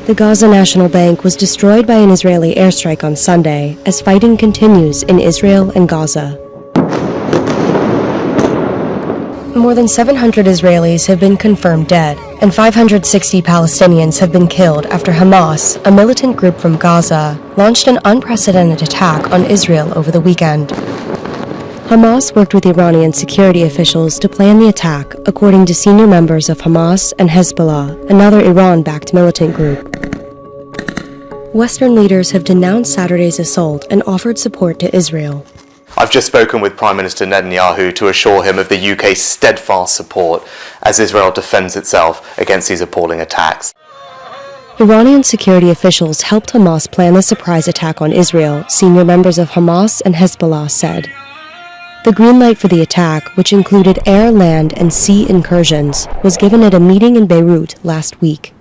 The Gaza National Bank was destroyed by an Israeli airstrike on Sunday as fighting continues in Israel and Gaza. More than 700 Israelis have been confirmed dead, and 560 Palestinians have been killed after Hamas, a militant group from Gaza, launched an unprecedented attack on Israel over the weekend. Hamas worked with Iranian security officials to plan the attack, according to senior members of Hamas and Hezbollah, another Iran-backed militant group. Western leaders have denounced Saturday's assault and offered support to Israel. I've just spoken with Prime Minister Netanyahu to assure him of the UK's steadfast support as Israel defends itself against these appalling attacks. Iranian security officials helped Hamas plan the surprise attack on Israel, senior members of Hamas and Hezbollah said. The green light for the attack, which included air, land, and sea incursions, was given at a meeting in Beirut last week.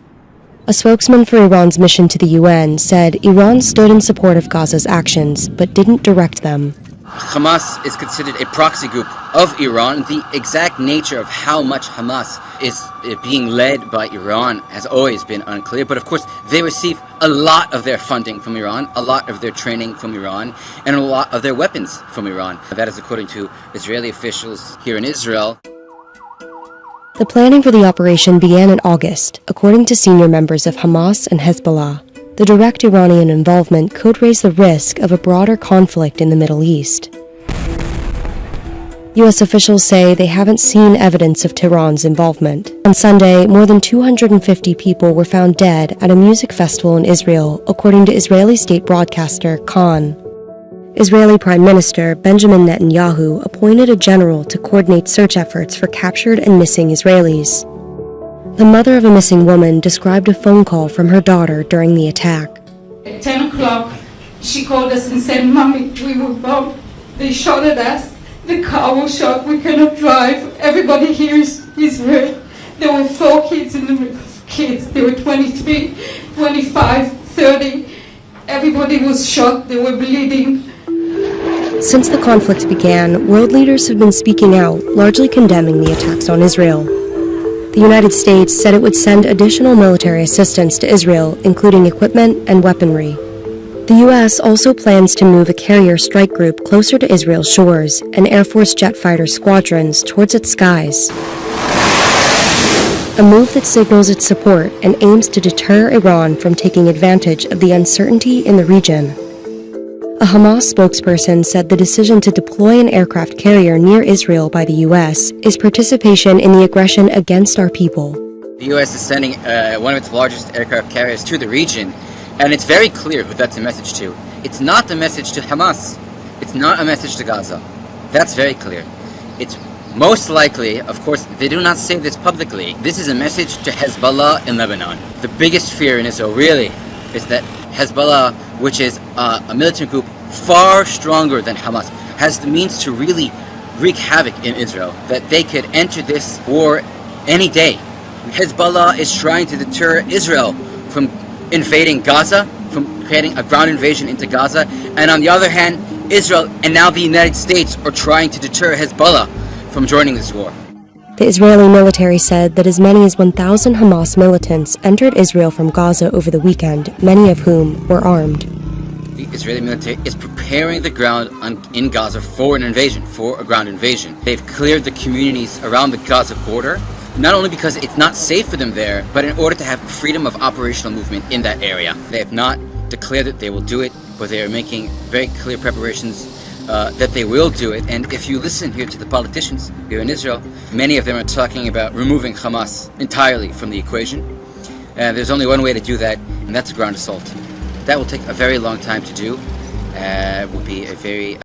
A spokesman for Iran's mission to the UN said Iran stood in support of Gaza's actions, but didn't direct them. Hamas is considered a proxy group of Iran. The exact nature of how much Hamas is being led by Iran has always been unclear. But of course, they receive a lot of their funding from Iran, a lot of their training from Iran, and a lot of their weapons from Iran. That is according to Israeli officials here in Israel. The planning for the operation began in August, according to senior members of Hamas and Hezbollah. The direct Iranian involvement could raise the risk of a broader conflict in the Middle East. U.S. officials say they haven't seen evidence of Tehran's involvement. On Sunday, more than 250 people were found dead at a music festival in Israel, according to Israeli state broadcaster Khan. Israeli Prime Minister Benjamin Netanyahu appointed a general to coordinate search efforts for captured and missing Israelis. The mother of a missing woman described a phone call from her daughter during the attack. At 10 o'clock, she called us and said, "Mommy, we were bombed. They shot at us. The car was shot. We cannot drive. Everybody here is hurt." There were 4 kids in the kids. They were 23, 25, 30. Everybody was shot. They were bleeding. Since the conflict began, world leaders have been speaking out, largely condemning the attacks on Israel. The United States said it would send additional military assistance to Israel, including equipment and weaponry. The U.S. also plans to move a carrier strike group closer to Israel's shores and Air Force jet fighter squadrons towards its skies. A move that signals its support and aims to deter Iran from taking advantage of the uncertainty in the region. A Hamas spokesperson said the decision to deploy an aircraft carrier near Israel by the U.S. is participation in the aggression against our people. The U.S. is sending one of its largest aircraft carriers to the region, and it's very clear who that's a message to. It's not the message to Hamas. It's not a message to Gaza. That's very clear. It's most likely, of course, they do not say this publicly, this is a message to Hezbollah in Lebanon. The biggest fear in Israel, really, is that Hezbollah, which is a militant group far stronger than Hamas, has the means to really wreak havoc in Israel, that they could enter this war any day. Hezbollah is trying to deter Israel from invading Gaza, from creating a ground invasion into Gaza, and on the other hand, Israel and now the United States are trying to deter Hezbollah from joining this war. The Israeli military said that as many as 1,000 Hamas militants entered Israel from Gaza over the weekend, many of whom were armed. The Israeli military is preparing the ground in Gaza for an invasion, for a ground invasion. They've cleared the communities around the Gaza border, not only because it's not safe for them there, but in order to have freedom of operational movement in that area. They have not declared that they will do it, but they are making very clear preparations that they will do it. And if you listen here to the politicians here in Israel, many of them are talking about removing Hamas entirely from the equation. There's only one way to do that, and that's a ground assault. That will take a very long time to do. It will be a very